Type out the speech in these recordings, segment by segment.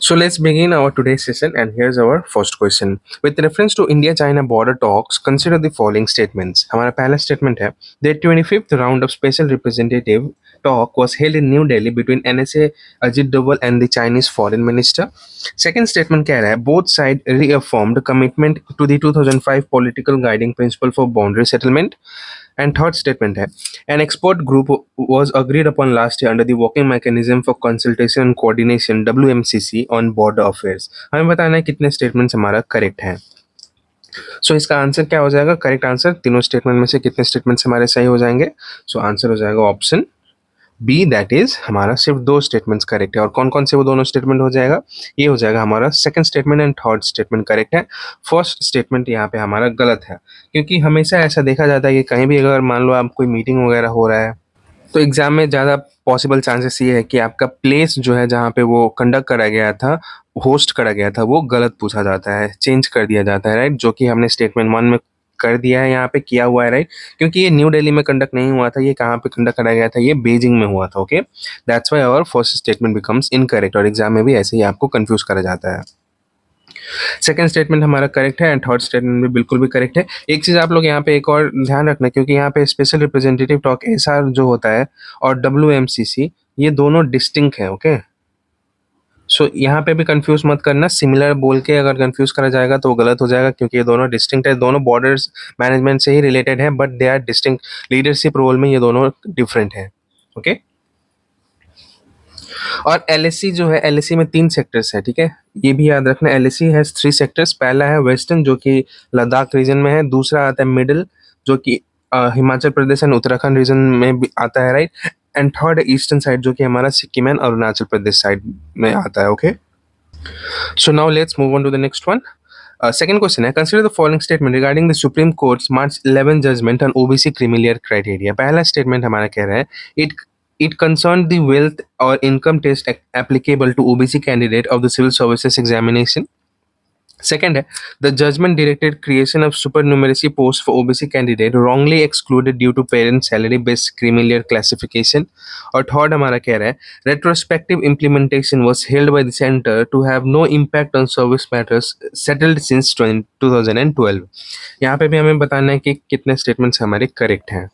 So let's begin our today's session, and here's our first question. With reference to India-China border talks, consider the following statements. हमारा पहला statement है, the 25th round of special representative talk was held in New Delhi between NSA Ajit Doval and the Chinese foreign minister. Second statement कह रहा है, both sides reaffirmed commitment to the 2005 political guiding principle for boundary settlement. And third statement है, an expert group was agreed upon last year under the working mechanism for consultation and coordination WMCC on border affairs. हमें बताना है कितने statements हमारा correct है. सो इसका answer क्या हो जाएगा? करेक्ट आंसर तीनों स्टेटमेंट में से कितने स्टेटमेंट्स हमारे सही हो जाएंगे? सो आंसर हो जाएगा ऑप्शन बी, दैट इज हमारा सिर्फ दो स्टेटमेंट्स करेक्ट है. और कौन कौन से वो दोनों स्टेटमेंट हो जाएगा? ये हो जाएगा हमारा second statement and third statement correct है. फर्स्ट स्टेटमेंट यहाँ पे हमारा गलत है, क्योंकि हमेशा ऐसा देखा जाता है कि कहीं भी अगर मान लो आप कोई मीटिंग वगैरह हो रहा है तो एग्जाम में ज़्यादा पॉसिबल चांसेस ये है कि आपका प्लेस जो है जहाँ पे वो कंडक्ट करा गया था, होस्ट करा गया था, वो गलत पूछा जाता है, चेंज कर दिया जाता है, राइट? जो कि हमने स्टेटमेंट वन में कर दिया है, यहाँ पे किया हुआ है, राइट? क्योंकि ये न्यू दिल्ली में कंडक्ट नहीं हुआ था, ये कहाँ पे कंडक्ट करा गया था? ये बीजिंग में हुआ था. Okay, that's why our first statement becomes incorrect. और एग्जाम में भी ऐसे ही आपको कंफ्यूज करा जाता है. सेकंड स्टेटमेंट हमारा करेक्ट है एंड थर्ड स्टेटमेंट भी बिल्कुल भी करेक्ट है. एक चीज़ आप लोग यहाँ पे एक और ध्यान रखना, क्योंकि यहाँ पे स्पेशल रिप्रेजेंटेटिव टॉक एसआर जो होता है और डब्ल्यूएमसीसी, ये दोनों डिस्टिंक्ट है. ओके, सो यहाँ पे भी कंफ्यूज मत करना. सिमिलर बोल के अगर कंफ्यूज करा जाएगा तो वो गलत हो जाएगा, क्योंकि ये दोनों डिस्टिंक्ट है, दोनों बॉर्डर्स मैनेजमेंट से ही रिलेटेड है, but they are distinct. Leadership role में ये दोनों डिफरेंट है. ओके, और एलएससी जो है, एलएससी में 3 सेक्टर्स है. ठीक है, ये भी याद रखना. LSC has 3 sectors. पहला है वेस्टर्न, जो कि लद्दाख रीजन में है. दूसरा आता है मिडिल, जो कि हिमाचल प्रदेश एंड उत्तराखंड रीजन में भी आता है, राइट? एंड थर्ड है ईस्टर्न साइड, जो कि हमारा सिक्किम एंड अरुणाचल प्रदेश साइड में आता है. Okay, so now let's move on to the next one. Second question है, consider the following statement regarding the Supreme Court's March 11 judgment on OBC creamy layer criteria. पहला statement हमारा कह रहा है, it concerned the wealth or income test applicable to OBC candidate of the civil services examination. Second है, the judgment directed creation of supernumerary posts for OBC candidate wrongly excluded due to parent salary based creamy layer classification. और third हमारा कह रहा है, retrospective implementation was held by the center to have no impact on service matters settled since 2012. यहाँ पे भी हमें बताना है कि कितने स्टेटमेंट्स हमारे करेक्ट हैं.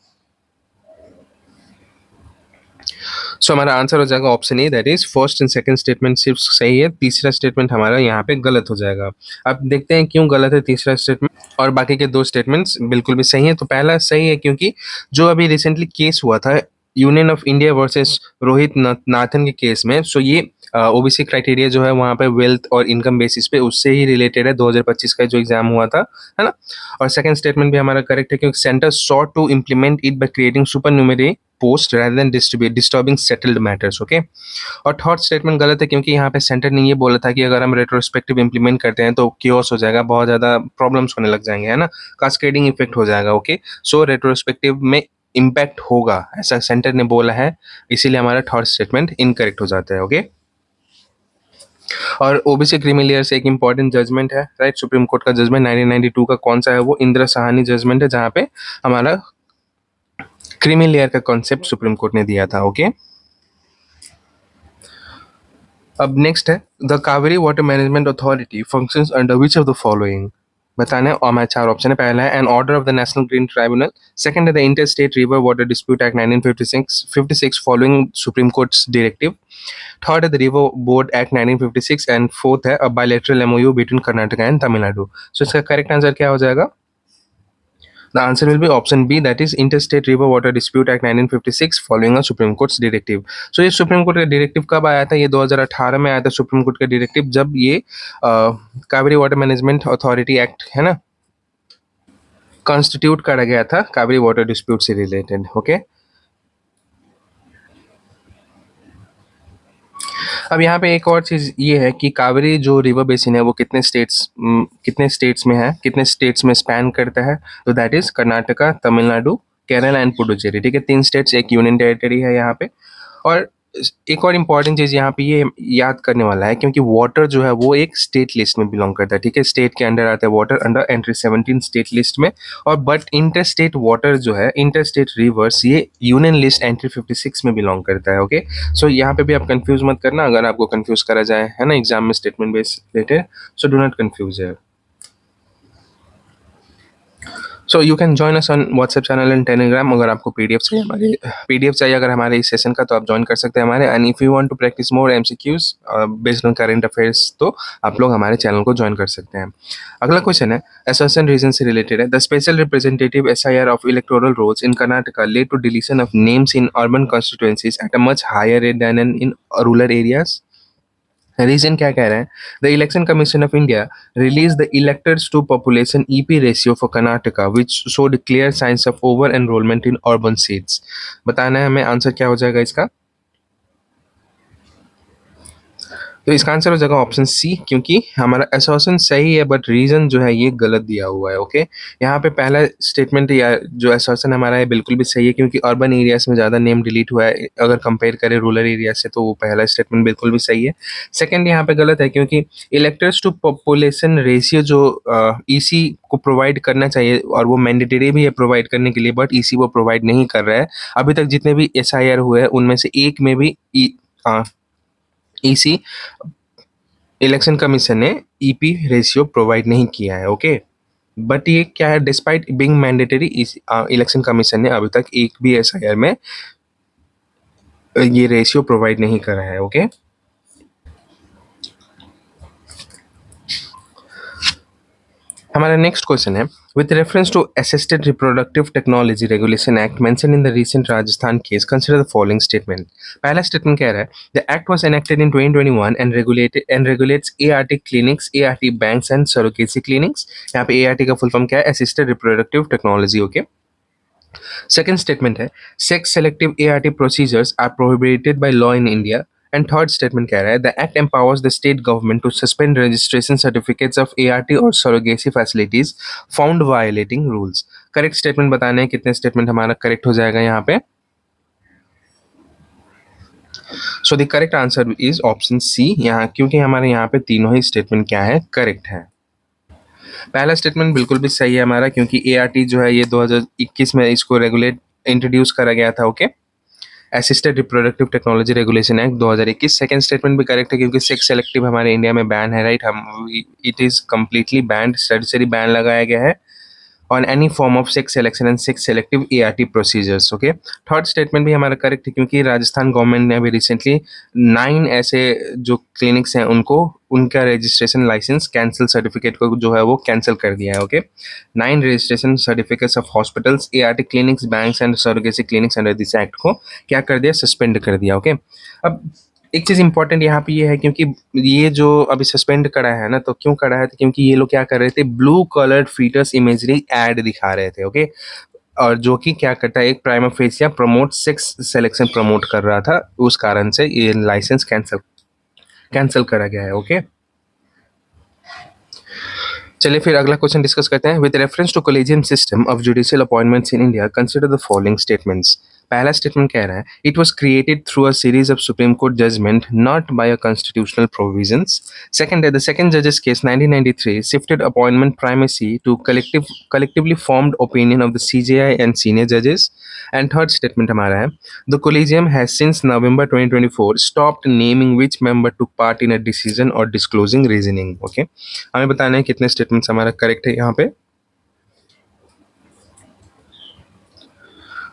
सो हमारा आंसर हो जाएगा option A, that is first and second statement सिर्फ सही है, तीसरा स्टेटमेंट हमारा यहाँ पे गलत हो जाएगा. अब देखते हैं क्यों गलत है तीसरा स्टेटमेंट और बाकी के दो स्टेटमेंट्स बिल्कुल भी सही है. तो पहला सही है क्योंकि जो अभी रिसेंटली केस हुआ था union of India versus Rohit Nathan के केस में, सो ये ओबीसी क्राइटेरिया जो है वहाँ पे वेल्थ और इनकम बेसिस पे उससे ही रिलेटेड है, 2025 का जो एग्जाम हुआ था, है ना? और सेकंड स्टेटमेंट भी हमारा करेक्ट है क्योंकि centre sought to implement it by creating supernumerary post rather than disturbing settled matters. Okay, और थर्ड स्टेटमेंट गलत है क्योंकि यहाँ पे सेंटर ने ये बोला था कि अगर हम रेट्रोस्पेक्टिव इंप्लीमेंट करते हैं तो क्योस हो जाएगा, बहुत ज़्यादा प्रॉब्लम्स होने लग जाएंगे, है ना? कास्केडिंग इफेक्ट हो जाएगा. ओके, सो रेट्रोस्पेक्टिव में इम्पैक्ट होगा ऐसा सेंटर ने बोला है, इसीलिए हमारा थर्ड स्टेटमेंट इनकरेक्ट हो जाता है. ओके, और ओबीसी क्रीमी लेयर से एक इंपॉर्टेंट जजमेंट है, राइट? सुप्रीम कोर्ट का जजमेंट 1992 का कौन सा है? वो इंदिरा साहनी जजमेंट है, जहाँ पे हमारा क्रीमी लेयर का कॉन्सेप्ट सुप्रीम कोर्ट ने दिया था. ओके, अब नेक्स्ट है, the Cauvery water management authority functions under which of the following. बताना है, और हमारे 4 ऑप्शन है. पहला है an order of the national green tribunal. Second है the inter state river water dispute act 1956 following supreme court's directive. Third है the river board act 1956 and fourth है a bilateral MOU between Karnataka and Tamil Nadu. So इसका correct answer क्या हो जाएगा? The answer will be option B, that is Interstate River Water Dispute Act 1956 following a Supreme Court's directive. So ये supreme court का directive कब आया था? ये 2018 में आया था सुप्रीम कोर्ट का डायरेक्टिव, जब ये Kaveri water management authority act है ना, कॉन्स्टिट्यूट करा गया था कावेरी वाटर डिस्प्यूट से रिलेटेड. ओके, अब यहाँ पे एक और चीज़ ये है कि कावेरी जो रिवर बेसिन है वो कितने स्टेट्स में है, कितने स्टेट्स में स्पैन करता है? तो that is Karnataka, Tamil Nadu, Kerala and Puducherry. ठीक है, 3 स्टेट्स, एक यूनियन टेरिटरी है यहाँ पे. और एक और इम्पॉर्टेंट चीज़ यहाँ पे ये याद करने वाला है, क्योंकि वाटर जो है वो एक स्टेट लिस्ट में बिलोंग करता है, ठीक है, स्टेट के अंडर आता है water, under entry 17 state list में। और बट इंटर स्टेट वाटर जो है, इंटर स्टेट रिवर्स, ये यूनियन लिस्ट एंट्री 56 में बिलोंग करता है। ओके, सो यहाँ पे भी आप कंफ्यूज मत करना, अगर आपको कंफ्यूज करा जाए है ना एग्जाम में statement based related, so do not confuse है। So you can join us on WhatsApp channel and Telegram. अगर आपको पीडीएफ चाहिए, हमारे पीडीएफ चाहिए अगर हमारे इस सेशन का, तो आप ज्वाइन कर सकते हैं हमारे। And if you want to practice more MCQs based on current affairs, तो आप लोग हमारे चैनल को ज्वाइन कर सकते हैं। अगला क्वेश्चन है, असोसिएशन रीजन से रिलेटेड है। The special representative SIR of electoral rolls in Karnataka led to deletion of names in urban constituencies at a much higher rate than in rural areas. Reason क्या कह रहे हैं? The election commission of India release the electors to population EP ratio for Karnataka which showed clear signs of over enrolment in urban seats. बताना है हमें answer क्या हो जाएगा इसका। तो इसका आंसर हो जाएगा ऑप्शन सी, क्योंकि हमारा एसोसिएशन सही है बट रीजन जो है ये गलत दिया हुआ है। ओके, यहाँ पे पहला स्टेटमेंट या जो एसोसिएशन हमारा है बिल्कुल भी सही है, क्योंकि अर्बन एरियाज में ज़्यादा नेम डिलीट हुआ है अगर कंपेयर करें रूरल एरिया से, तो वो पहला स्टेटमेंट बिल्कुल भी सही है। सेकंड यहाँ पे गलत है, क्योंकि इलेक्टर्स टू पॉपुलेशन रेशियो जो ईसी को प्रोवाइड करना चाहिए, और वो मैंडेटरी भी है प्रोवाइड करने के लिए, बट ईसी वो प्रोवाइड नहीं कर रहा है। अभी तक जितने भी एसआईआर हुए हैं उनमें से एक में भी ईसी इलेक्शन कमीशन ने ईपी रेशियो प्रोवाइड नहीं किया है। ओके, बट ये क्या है, despite being mandatory, election commission ने अभी तक एक भी एसआईआर में ये रेशियो प्रोवाइड नहीं करा है। ओके, हमारा नेक्स्ट क्वेश्चन है, with reference to assisted reproductive technology regulation act mention in the recent Rajasthan case, consider the following statement. पहला स्टेटमेंट कह रहा है, the act was enacted in 2021 and regulates ART clinics, ART banks and surrogacy clinics. यहाँ पे ART का full form क्या है? Assisted reproductive technology. Okay, second statement है, sex selective ART procedures are prohibited by law in India. And third statement कह रहा है, the act empowers the state government to suspend registration certificates of ART और surrogacy facilities found violating rules. Correct statement बताने हैं कितने statement हमारा correct हो जाएगा यहाँ पे। So the correct answer is option C, यहाँ क्योंकि हमारे यहाँ पे तीनों ही स्टेटमेंट क्या है, करेक्ट है। पहला स्टेटमेंट बिल्कुल भी सही है हमारा, क्योंकि एआरटी जो है ये 2021 में इसको रेगुलेट इंट्रोड्यूस करा गया था। Okay, assisted reproductive technology regulation act 2021। Second statement भी करेक्ट है, क्योंकि सेक्स सेलेक्टिव हमारे इंडिया में बैन है, राइट, हम it is completely band, statutory ban लगाया गया है on any form of sex selection and sex selective ART procedures. Okay, third statement भी हमारा करेक्ट है, क्योंकि राजस्थान गवर्नमेंट ने अभी रिसेंटली 9 ऐसे जो क्लिनिक्स हैं उनको उनका रजिस्ट्रेशन लाइसेंस कैंसिल सर्टिफिकेट को जो है वो कैंसिल कर दिया है। Okay, 9 registration certificates of hospitals, ART clinics, banks and surrogacy clinics under this act को क्या कर दिया, सस्पेंड कर दिया। ओके, अब एक चीज़ इंपॉर्टेंट यहाँ पे ये है, क्योंकि ये जो अभी सस्पेंड करा है ना, तो क्यों करा है, तो क्योंकि ये लोग क्या कर रहे थे, ब्लू कलर्ड फीटस इमेजरी एड दिखा रहे थे। ओके, और जो कि क्या करता है, एक prima fascia promote sex selection promote कर रहा था, उस कारण से ये लाइसेंस कैंसिल कैंसिल करा गया है। ओके, चलिए फिर अगला क्वेश्चन डिस्कस करते हैं। With reference to collegium system of judicial appointments in India, consider the following statements. पहला स्टेटमेंट कह रहा है, it was created through a series of Supreme Court judgment not by a constitutional provisions. Second है, the second जजेस case 1993 shifted appointment primacy to collectively formed opinion of the CJI and senior judges. And third statement हमारा है, the collegium has since November 2024 stopped naming which member took part in a decision or disclosing reasoning. Okay, हमें बताना है कितने statements हमारा correct है यहाँ पे।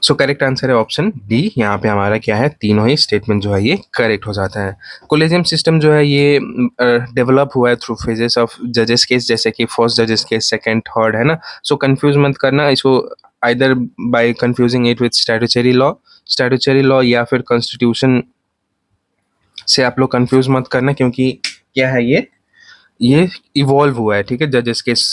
सो करेक्ट आंसर है ऑप्शन डी, यहाँ पे हमारा क्या है, तीनों ही स्टेटमेंट जो है ये करेक्ट हो जाता है। कोलेजियम सिस्टम जो है ये डेवलप हुआ है थ्रू फेजेस ऑफ जजेस केस, जैसे कि फर्स्ट जजेस केस, सेकंड, थर्ड, है ना। सो कंफ्यूज मत करना इसको, either bye confusing it with statutory law या फिर कॉन्स्टिट्यूशन से आप लोग कंफ्यूज मत करना, क्योंकि क्या है ये इवॉल्व हुआ है, ठीक है, जजेस केस,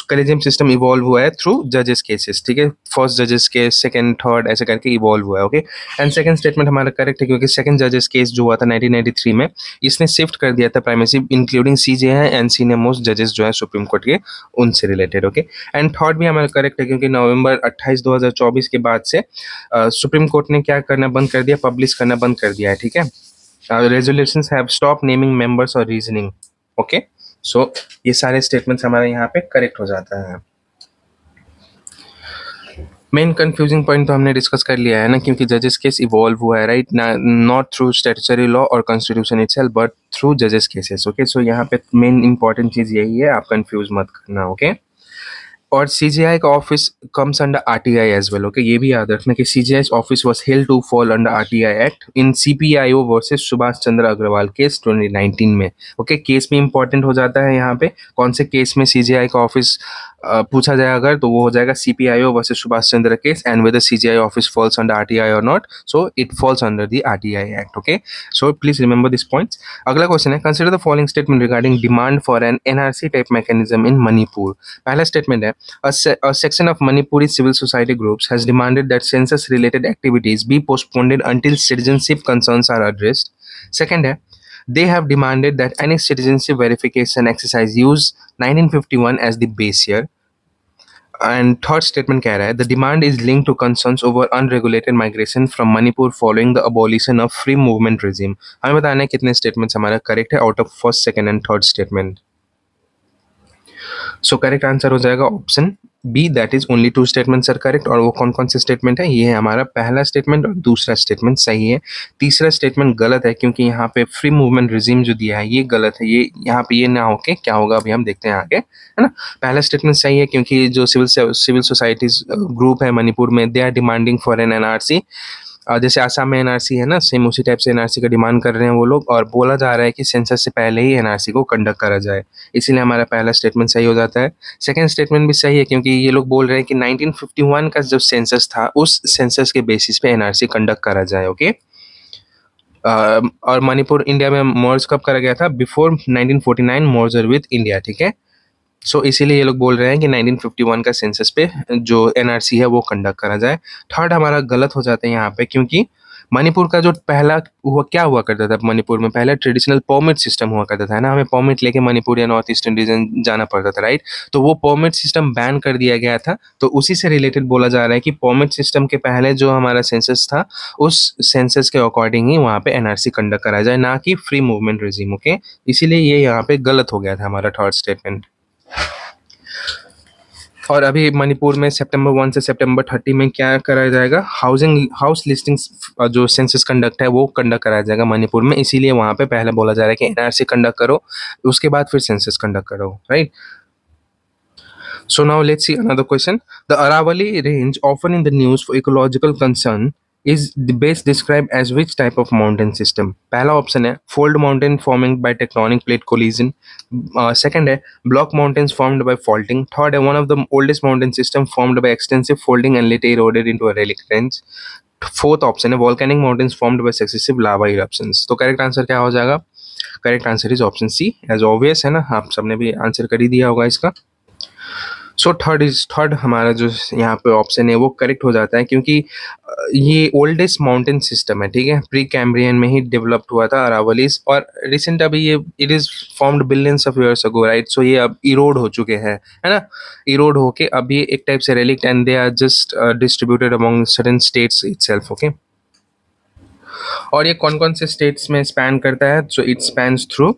कलेजियम सिस्टम इवॉल्व हुआ है थ्रू जजेस केसेस, ठीक है, फर्स्ट जजेस केस, सेकंड, थर्ड, ऐसे करके इवॉल्व हुआ है, ओके। एंड सेकंड स्टेटमेंट हमारा करेक्ट है, क्योंकि सेकंड जजेस केस जो हुआ था 1993 में, इसने शिफ्ट कर दिया था primacy, including CJI and senior most जजेस जो है सुप्रीम कोर्ट के, उनसे रिलेटेड, ओके। एंड थर्ड भी हमारा करेक्ट है, क्योंकि नवंबर 28 2024 के बाद से सुप्रीम कोर्ट ने क्या करना बंद कर दिया, पब्लिश करना बंद कर दिया है, ठीक है। Resolutions have stopped naming members or reasoning, okay. So ये सारे स्टेटमेंट्स हमारे यहाँ पे करेक्ट हो जाता है। मेन कंफ्यूजिंग पॉइंट तो हमने डिस्कस कर लिया है ना, क्योंकि जजेस केस इवॉल्व हुआ है, right, not through statutory law और कॉन्स्टिट्यूशन इटसेल्फ बट थ्रू जजेस केसेस, ओके। सो यहाँ पे मेन इंपॉर्टेंट चीज यही है, आप कंफ्यूज मत करना, ओके। और सीजीआई का office comes under RTI as well, okay. ये भी याद रखना कि CGI office was held to fall under RTI act in CPIO versus Subhash Chandra Agarwal case 2019 में, ओके। केस में इंपॉर्टेंट हो जाता है यहाँ पे कौन से केस में सीजीआई का ऑफिस पूछा जाए अगर, तो वो हो जाएगा CPIO versus Subhash Chandra case, and whether CGI office falls under RTI और not, so it falls under the RTI act, okay. So please remember this points. अगला क्वेश्चन है, consider the following statement regarding demand for an NRC type mechanism in Manipur. पहला statement है, a section of Manipuri civil society groups has demanded that census-related activities be postponed until citizenship concerns are addressed. Second, they have demanded that any citizenship verification exercise use 1951 as the base year. And third statement कह रहा है, the demand is linked to concerns over unregulated migration from Manipur following the abolition of free movement regime. हमें बताना है कितने statements हमारा correct है out of first, second and third statement. So correct answer हो जाएगा option B, that is only two statements are correct. और वो कौन कौन से स्टेटमेंट है, ये है हमारा पहला स्टेटमेंट और दूसरा स्टेटमेंट सही है। तीसरा स्टेटमेंट गलत है, क्योंकि यहाँ पे फ्री मूवमेंट रिजीम जो दिया है ये गलत है, ये यहाँ पे ये ना होके क्या होगा अभी हम देखते हैं आगे, है ना। पहला स्टेटमेंट सही है, क्योंकि जो सिविल सोसाइटीज ग्रुप है मणिपुर में, they are demanding for an NRC. जैसे आसाम में एनआरसी है ना, सेम उसी टाइप से एनआरसी का डिमांड कर रहे हैं वो लोग, और बोला जा रहा है कि सेंसस से पहले ही एनआरसी को कंडक्ट करा जाए, इसीलिए हमारा पहला स्टेटमेंट सही हो जाता है। सेकंड स्टेटमेंट भी सही है, क्योंकि ये लोग बोल रहे हैं कि 1951 का जो सेंसस था उस सेंसस के बेसिस पे एनआरसी कंडक्ट करा जाए, ओके। और मणिपुर इंडिया में मर्ज कब करा गया था, बिफोर 1949 मर्जर विद इंडिया, ठीक है। सो इसीलिए ये लोग बोल रहे हैं कि 1951 का सेंसस पे जो एनआरसी है वो कंडक्ट करा जाए। थर्ड हमारा गलत हो जाता है यहाँ पे, क्योंकि मणिपुर का जो पहला हुआ क्या हुआ करता था, मणिपुर में पहले ट्रेडिशनल परमिट सिस्टम हुआ करता था, है ना, हमें परमिट लेके मणिपुर या नॉर्थ ईस्टर्न रीजन जाना पड़ता था, राइट। तो वो परमिट सिस्टम बैन कर दिया गया था, तो उसी से रिलेटेड बोला जा रहा है कि परमिट सिस्टम के पहले जो हमारा सेंसस था उस सेंसस के अकॉर्डिंग ही वहाँ पे एनआरसी कंडक्ट करा जाए, ना कि फ्री मूवमेंट रिजीम, ओके। इसीलिए ये यहाँ पे गलत हो गया था हमारा थर्ड स्टेटमेंट। और अभी मणिपुर में सितंबर 1 से सितंबर 30 में क्या कराया जाएगा, हाउस लिस्टिंग जो सेंसस कंडक्ट है वो कंडक्ट कराया जाएगा मणिपुर में, इसीलिए वहाँ पे पहले बोला जा रहा है कि एनआरसी कंडक्ट करो, उसके बाद फिर सेंसस कंडक्ट करो, right. So now let's see another question. The Aravalli range, often in the news for ecological concern, is the base described as which type of mountain system? पहला option है fold mountain forming by tectonic plate collision. Second है block mountains formed by faulting. Third है one of the oldest mountain system formed by extensive folding and later eroded into a relic range. Fourth option है volcanic mountains formed by successive lava eruptions. तो correct answer क्या हो जाएगा? Correct answer is option C, as obvious है ना, आप सबने भी आंसर कर ही दिया होगा इसका। सो थर्ड हमारा जो यहाँ पे ऑप्शन है वो करेक्ट हो जाता है, क्योंकि ये ओल्डेस्ट माउंटेन सिस्टम है, ठीक है, प्री कैम्ब्रियन में ही डेवलप्ड हुआ था अरावलीज, और रिसेंट अभी ये it is formed billions of years ago, right. So ये अब इरोड हो चुके हैं, है ना, इरोड होके अब ये एक टाइप से relict and they are just distributed among certain states itself, okay. और ये कौन कौन से स्टेट्स में स्पैन करता है, so it spans through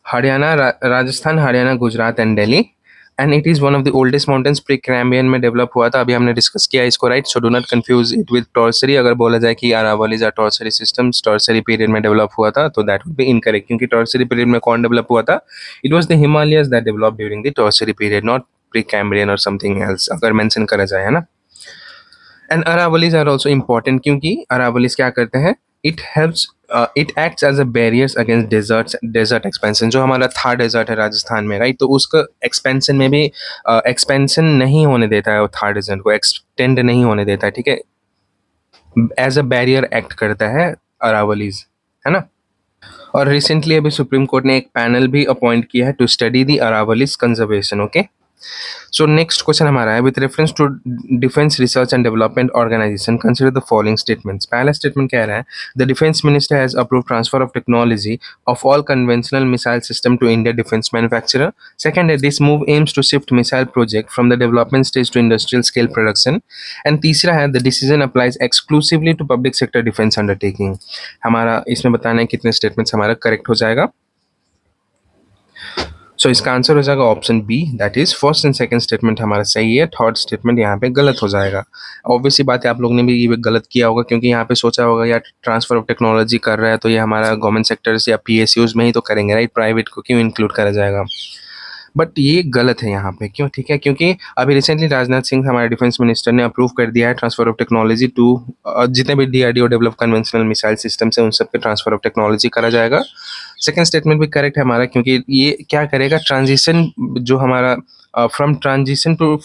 Haryana, Rajasthan, Haryana, Gujarat and Delhi, and it is one of the oldest mountains, Precambrian में डेवलप हुआ था, अभी हमने डिस्कस किया इसको, right. So do not confuse it with tertiary, अगर बोला जाए कि Aravallis are tertiary systems, tertiary period में डेवलप हुआ था, तो दैट वुड बी इनकरेक्ट, क्योंकि टॉर्सरी पीरियड में कौन डेवलप हुआ था, it was the Himalayas that develop during the tertiary period, not Precambrian और समथिंग एल्स, अगर मेंशन करा जाए, है ना। And Aravallis are also important, क्योंकि अरावलीज क्या करते हैं, it helps it acts as a barriers against desert expansion, जो हमारा थार डेजर्ट है राजस्थान में, राइट, तो उसका एक्सपेंशन में भी एक्सपेंशन नहीं होने देता है, वो थार डेजर्ट को एक्सटेंड नहीं होने देता है, ठीक है, एज अ बैरियर एक्ट करता है अरावलीज, है ना। और रिसेंटली अभी सुप्रीम कोर्ट ने एक पैनल भी अपॉइंट किया है to study the Aravallis conservation. Okay, so next question हमारा है, with reference to defence research and development organisation consider the following statements. पहला स्टेटमेंट कह रहा है, the defence minister has approve transfer of technology of all conventional missile system to India defence manufacturer. Second है, this move aims to shift missile project from the development stage to industrial scale production. And तीसरा है, the decision applies exclusively to public sector defence undertaking. हमारा इसमें बताना है कितने statements हमारा correct हो जाएगा। सो इसका आंसर हो जाएगा option B, that is first and second statement हमारा सही है, थर्ड स्टेटमेंट यहाँ पे गलत हो जाएगा। ऑब्वियसली बात है, आप लोग ने भी ये गलत किया होगा, क्योंकि यहाँ पे सोचा होगा यार ट्रांसफर ऑफ टेक्नोलॉजी कर रहा है तो ये हमारा गवर्नमेंट सेक्टर्स या पीएसयूज में ही तो करेंगे, राइट, प्राइवेट को क्यों इंक्लूड करा जाएगा। बट ये गलत है यहाँ पे, क्यों? ठीक है, क्योंकि अभी रिसेंटली राजनाथ सिंह हमारे डिफेंस मिनिस्टर ने अप्रूव कर दिया है ट्रांसफर ऑफ टेक्नोलॉजी टू जितने भी DRDO develop conventional missile system है उन सब पे ट्रांसफर ऑफ टेक्नोलॉजी करा जाएगा। सेकंड स्टेटमेंट भी करेक्ट है हमारा, क्योंकि ये क्या करेगा, ट्रांजिशन जो हमारा from transition to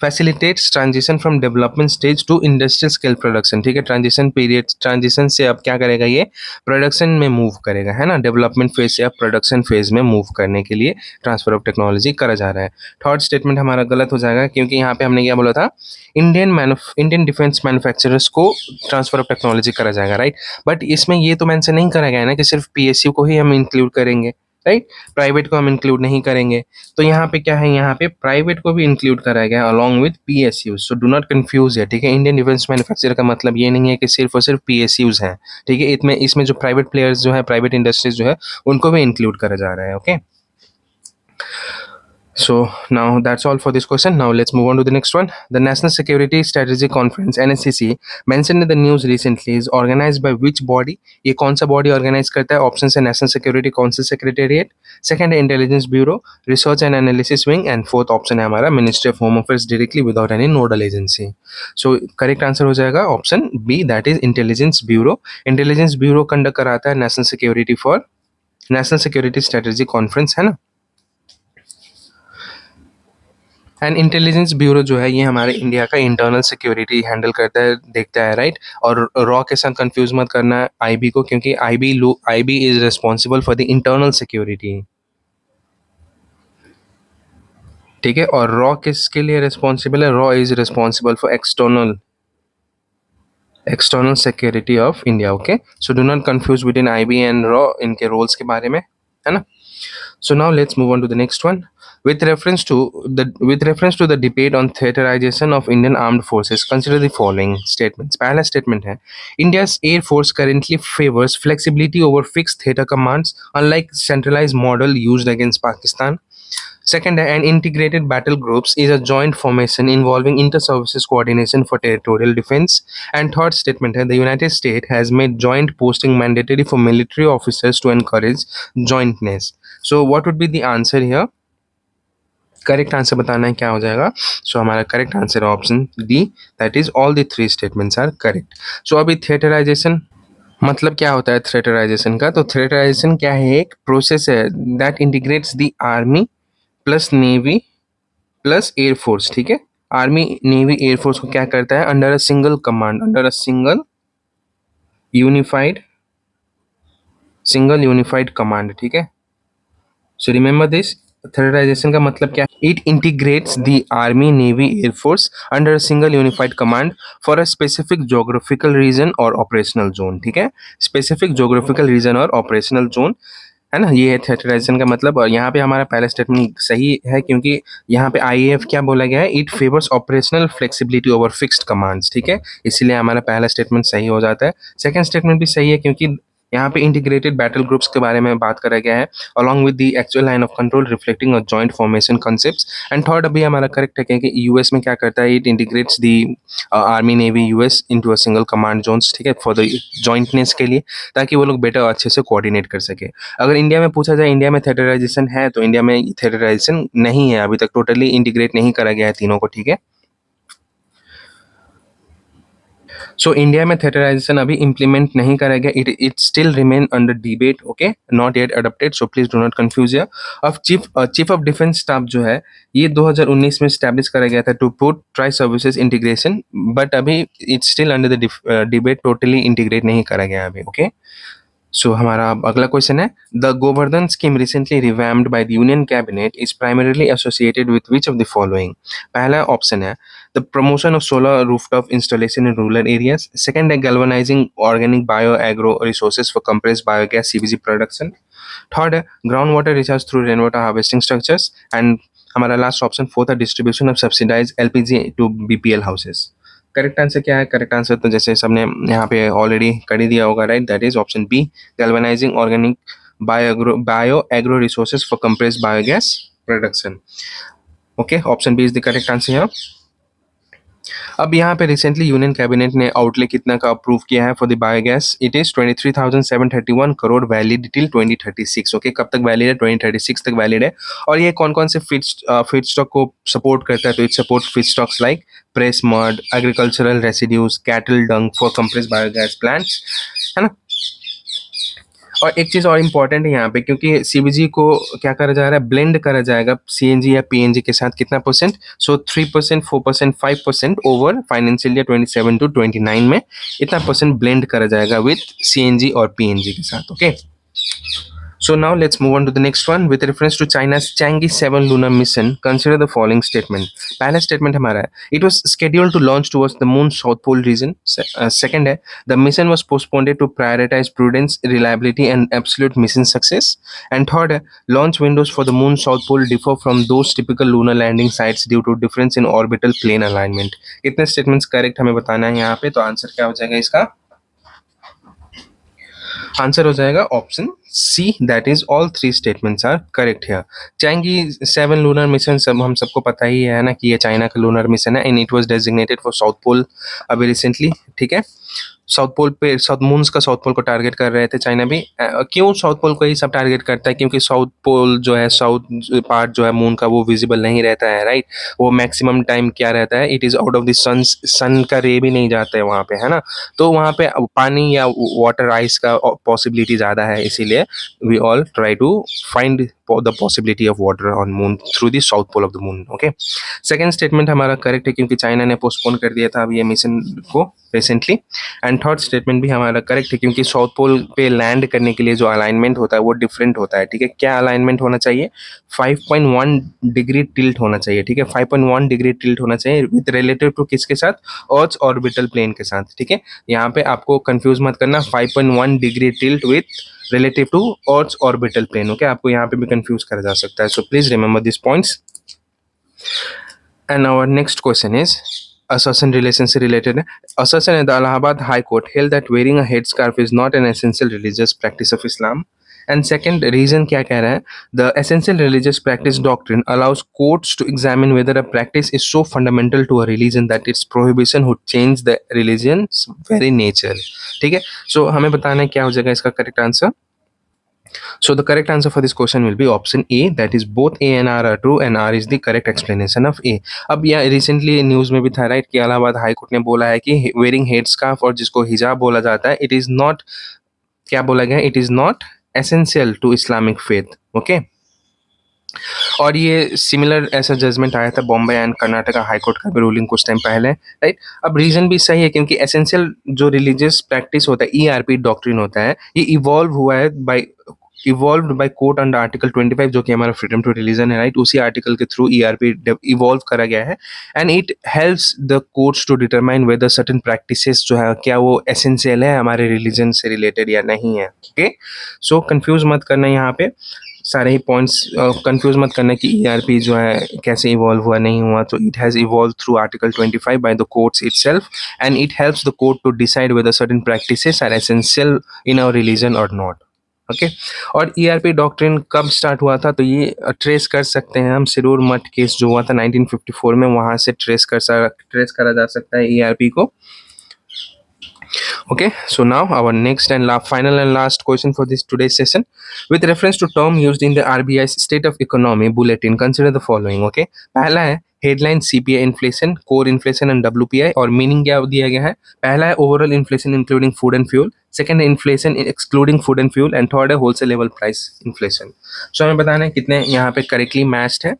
facilitates transition from development stage to industrial scale production. ठीक है, ट्रांजिशन पीरियड, ट्रांजिशन से अब क्या करेगा, ये प्रोडक्शन में मूव करेगा, है ना, डेवलपमेंट फेज से अब प्रोडक्शन फेज में मूव करने के लिए ट्रांसफर ऑफ टेक्नोलॉजी करा जा रहा है। थर्ड स्टेटमेंट हमारा गलत हो जाएगा, क्योंकि यहाँ पे हमने क्या बोला था, इंडियन डिफेंस मैन्युफैक्चरर्स को ट्रांसफर ऑफ टेक्नोलॉजी करा जाएगा, राइट। बट इसमें ये तो मेंशन नहीं करा गया है ना कि सिर्फ पीएसयू को ही हम इंक्लूड करेंगे, राइट, प्राइवेट को हम इंक्लूड नहीं करेंगे। तो यहाँ पे क्या है, यहाँ पे प्राइवेट को भी इंक्लूड कराया गया along with PSUs. So do not confuse है, ठीक है। इंडियन डिफेंस मैन्युफैक्चरर का मतलब ये नहीं है कि सिर्फ और सिर्फ पीएसयूज हैं, ठीक है। इसमें जो प्राइवेट प्लेयर्स जो है, प्राइवेट इंडस्ट्रीज जो है, उनको भी इंक्लूड करा जा रहा है। Okay, so now that's all for this question. Now let's move on to the next one. The National Security Strategy Conference (NSCC) mentioned in the news recently is organized by which body? ये कौन सा body organize करता है? Options है National Security Council Secretariat, second है Intelligence Bureau, Research and Analysis Wing, and fourth option है हमारा Ministry of Home Affairs directly without any nodal agency. So correct answer हो जाएगा option B, that is Intelligence Bureau. Intelligence Bureau conduct कराता है National Security Strategy Conference, है ना। And intelligence bureau जो है ये हमारे इंडिया का इंटरनल सिक्योरिटी हैंडल करता है, देखता है, राइट। और रॉ के साथ कंफ्यूज मत करना आईबी को, क्योंकि IB is responsible for the internal security, ठीक है। और रॉ किसके लिए रिस्पॉन्सिबल है? Raw is responsible for external security of India. Okay, so do not confuse between IB and raw, इनके रोल्स के बारे में, है ना। So now let's move on to the next one. With reference to the debate on theaterization of Indian armed forces, consider the following statements. पहला statement है, India's Air Force currently favors flexibility over fixed theater commands, unlike centralized model used against Pakistan. Second, an integrated battle groups is a joint formation involving inter-services coordination for territorial defense. And third statement, the United States has made joint posting mandatory for military officers to encourage jointness. So what would be the answer here? Correct answer बताना है, क्या हो जाएगा। So हमारा correct answer है option D, that is all the three statements are correct. So अभी theatrisation मतलब क्या होता है थिएटराइजेशन का? तो थिएटराइजेशन क्या है, एक प्रोसेस है that integrates the army plus navy plus air force, ठीक है। आर्मी नेवी एयरफोर्स को क्या करता है, under a single command, under a unified unified command, ठीक है। सो रिमेंबर दिस, थर्डराइजेशन का मतलब क्या? It integrates the army navy air force under a single unified command for a specific geographical region और ऑपरेशनल जोन, ठीक है। स्पेसिफिक जोग्राफिकल रीजन और operational zone, है ना, ये है थिएटराइजेशन का मतलब। और यहाँ पे हमारा पहला स्टेटमेंट सही है, क्योंकि यहाँ पे आईएएफ क्या बोला गया है, it favours operational flexibility over fixed commands, ठीक है। इसलिए हमारा पहला स्टेटमेंट सही हो जाता है। सेकंड स्टेटमेंट भी सही है, क्योंकि यहाँ पे इंटीग्रेटेड बैटल ग्रुप्स के बारे में बात करा गया है, along with the actual line of control reflecting a joint formation concepts. And third अभी हमारा करेक्ट है, क्योंकि यूएस में क्या करता है, it integrates the army navy US into a single command zones, ठीक है, फॉर द जॉइंटनेस के लिए, ताकि वो लोग बेटर अच्छे से कोऑर्डिनेट कर सके। अगर इंडिया में पूछा जाए इंडिया में थिएटराइजेशन है, तो इंडिया में थिएटराइजेशन नहीं है, अभी तक टोटली इंटीग्रेट नहीं करा गया है तीनों को, ठीक है। सो इंडिया में थिएटराइजेशन अभी इम्प्लीमेंट नहीं करा गया, it still remain under debate, okay, not yet adopted, so please do not confuse here. अब चीफ ऑफ डिफेंस स्टाफ जो है, ये 2019 में स्टैब्लिश करा गया था to put tri services integration, but अभी it's still under the debate, totally integrate नहीं करा गया अभी, ओके। सो हमारा अब अगला क्वेश्चन है, the Gobardhan scheme recently revamped by the union cabinet is primarily associated with which of the following. पहला ऑप्शन है the promotion of solar rooftop installation in rural areas, second है galvanising organic bio agro resources for compressed biogas CBG production, third है ground water recharge through rain water harvesting structures, and हमारा last option fourth है distribution of subsidise LPG to BPL houses. Correct answer क्या है? Correct answer तो जैसे सबने यहाँ पे ऑलरेडी कर ही दिया होगा, right, that is option B, galvanising organic bio agro resources for compressed biogas production. Okay, option B is the correct answer यहाँ। अब यहाँ पे रिसेंटली यूनियन कैबिनेट ने आउटले कितना का अप्रूव किया है for the biogas, it is 23,731 crore, valid till 2036। Okay, कब तक वैलिड है? 2036 तक वैलिड है। और ये कौन कौन से फीड स्टॉक को सपोर्ट करता है? तो it support feed stocks like press mud, agricultural residues, cattle Dang for compressed biogas plants, है ना। और एक चीज़ और इम्पॉर्टेंट है यहाँ पे, क्योंकि सीबीजी को क्या करा जा रहा है, ब्लेंड करा जाएगा सीएनजी या पीएनजी के साथ, कितना percent? So 3%, 4%, 5% over financial year 27 to 29 में इतना परसेंट ब्लेंड करा जाएगा विथ सीएनजी और पीएनजी के साथ। Okay, so now let's move on to the next one. With reference to China's Chang'e 7 lunar mission, consider the following statement. पहला statement हमारा है, it was scheduled to launch towards the moon's south pole region. Second है, the mission was postponed to prioritize prudence, reliability and absolute mission success. And third है, launch windows for the moon's south pole differ from those typical lunar landing sites due to difference in orbital plane alignment. कितने statements correct हमें बताना है यहाँ पे, तो answer क्या हो जाएगा इसका? आंसर हो जाएगा option C, that is all three statements are correct here. Chang'e 7 lunar mission सब हम सबको पता ही है ना कि ये चाइना का लूनर मिशन है, and it was designated for south pole अभी रिसेंटली, ठीक है। साउथ पोल पे, साउथ मून्स का साउथ पोल को टारगेट कर रहे थे चाइना भी। क्यों साउथ पोल को ही सब टारगेट करता है? क्योंकि साउथ पोल जो है, साउथ पार्ट जो है मून का, वो विजिबल नहीं रहता है, राइट। वो मैक्सिमम टाइम क्या रहता है, it is out of the sun, sun का रे भी नहीं जाता है वहाँ पे, है ना। तो वहाँ पे पानी या वाटर आइस का पॉसिबिलिटी ज़्यादा है, इसीलिए we all try to find the possibility of water on moon through the south pole of the moon. Okay, second statement हमारा करेक्ट है, क्योंकि चाइना ने पोस्टपोन कर दिया था अब ये मिशन को रिसेंटली। एंड थर्ड स्टेटमेंट भी हमारा करेक्ट है, क्योंकि साउथ पोल पे लैंड करने के लिए जो अलाइनमेंट होता है वो डिफरेंट होता है, ठीक है। क्या अलाइनमेंट होना चाहिए? 5.1 डिग्री टिल्ट होना चाहिए, ठीक है। 5.1 डिग्री टिल्ट होना चाहिए विथ रिलेटिव टू किसके साथ? अर्थ ऑर्बिटल प्लेन के साथ, ठीक है। यहाँ पे आपको कंफ्यूज मत करना, 5.1 degree tilt with relative to earth orbital plane. Okay, आपको यहाँ पे भी कंफ्यूज करा जा सकता है, so please remember this points. And our next question is assertion relation से related है। Assertion है, the Allahabad High Court held that wearing a headscarf is not an essential religious practice of Islam. And second reason क्या कह रहा है? The essential religious practice doctrine allows courts to examine whether a practice is so fundamental to a religion that its prohibition would change the religion's very nature. ठीक है, so हमें बताना है क्या हो जाएगा इसका correct answer. So the correct answer for this question will be option A, that is both A and R are true and R is the correct explanation of A. अब यह रिसेंटली न्यूज़ में भी था, right, कि Allahabad high court ने बोला है कि वेयरिंग हेड स्कार्फ और जिसको हिजाब बोला जाता है, इट इज़ नॉट, क्या बोला गया, it is not essential to Islamic faith. Okay, और ये सिमिलर ऐसा जजमेंट आया था Bombay and Karnataka high court का भी रूलिंग कुछ टाइम पहले, राइट। अब रीजन भी सही है, क्योंकि एसेंशियल जो रिलीजियस प्रैक्टिस होता है, ईआरपी डॉक्ट्रिन होता है, ये इवॉल्व हुआ है by evolve by court under article 25, जो कि हमारा फ्रीडम टू रिलीजन है, राइट। उसी आर्टिकल के थ्रू ईआरपी इवॉल्व करा गया है, and it helps the courts to determine whether certain practices जो है क्या वो एसेंशियल है हमारे रिलीजन से रिलेटेड या नहीं है। ओके, सो कंफ्यूज मत करना यहाँ पे, सारे ही पॉइंट्स कंफ्यूज मत करना कि ईआरपी जो है कैसे इवॉल्व हुआ, नहीं हुआ। तो it has evolve through article 25 by the courts itself, and it helps the court to decide whether certain practices are essential in our religion और नॉट। ओके, और ईआरपी डॉक्ट्रिन कब स्टार्ट हुआ था? तो ये ट्रेस कर सकते हैं हम, सिरूर मठ केस जो हुआ था 1954 में, वहाँ से ट्रेस करा जा सकता है ईआरपी को। Okay, so now our next and final and last question for this today's session. With reference to term used in the RBI's State of Economy Bulletin, consider the following. Okay, पहला है headline CPI inflation, core inflation and WPI, और meaning क्या दिया गया है? पहला है overall inflation including food and fuel, second है inflation excluding food and fuel, and third है wholesale level price inflation. So हमें बताना है कितने यहाँ पे करेक्टली मैच्ड है।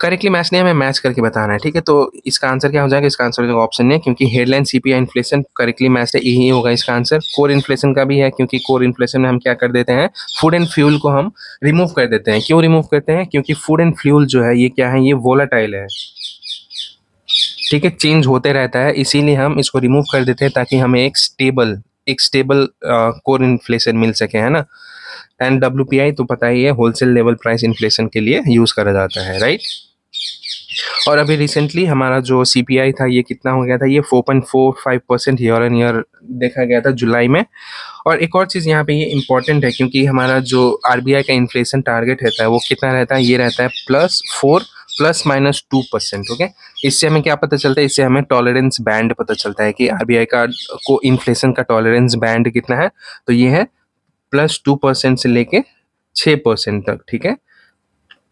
करेक्टली मैच नहीं, हमें मैच करके बताना है, ठीक है। तो इसका आंसर क्या हो जाएगा, इसका आंसर हो जाएगा ऑप्शन ए, क्योंकि headline CPI inflation correctly match है, यही होगा इसका आंसर। कोर इन्फ्लेशन का भी है, क्योंकि कोर इन्फ्लेशन में हम क्या कर देते हैं, फूड एंड फ्यूल को हम रिमूव कर देते हैं। क्यों रिमूव करते हैं, क्योंकि फूड एंड फ्यूल जो है ये क्या है, ये वोलाटाइल है, ठीक है, चेंज होते रहता है, इसीलिए हम इसको रिमूव कर देते हैं ताकि हमें एक स्टेबल कोर इन्फ्लेशन मिल सके, है ना। एंड डब्ल्यूपीआई तो पता ही है, होलसेल लेवल प्राइस इन्फ्लेशन के लिए यूज करा जाता है, राइट। और अभी रिसेंटली हमारा जो सीपीआई था ये कितना हो गया था, ये 4.45% ईयर एन ईयर देखा गया था जुलाई में। और एक और चीज़ यहाँ पे ये इंपॉर्टेंट है, क्योंकि हमारा जो आरबीआई का इन्फ्लेशन टारगेट रहता है वो कितना रहता है, ये रहता है +4 ±2%। ओके, इससे हमें क्या पता चलता है, इससे हमें टॉलरेंस बैंड पता चलता है कि आरबीआई का को इन्फ्लेशन का टॉलरेंस बैंड कितना है। तो ये है +2% से लेके 6% तक, ठीक है।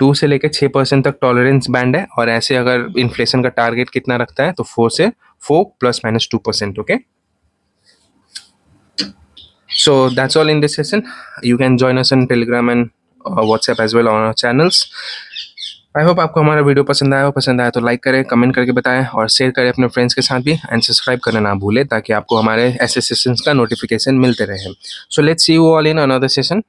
2 से लेकर 6% तक टॉलरेंस बैंड है, और ऐसे अगर इन्फ्लेशन का टारगेट कितना रखता है तो 4 +-2%। Okay, so that's all in this session. You can join us on Telegram and WhatsApp as well on our channels. I hope आपको हमारा वीडियो पसंद आया हो, पसंद आया तो लाइक करें, कमेंट करके बताएं और शेयर करें अपने फ्रेंड्स के साथ भी, एंड सब्सक्राइब करना ना भूलें ताकि आपको हमारे ऐसे सेशंस का नोटिफिकेशन मिलते रहे। So let's see you all in another session.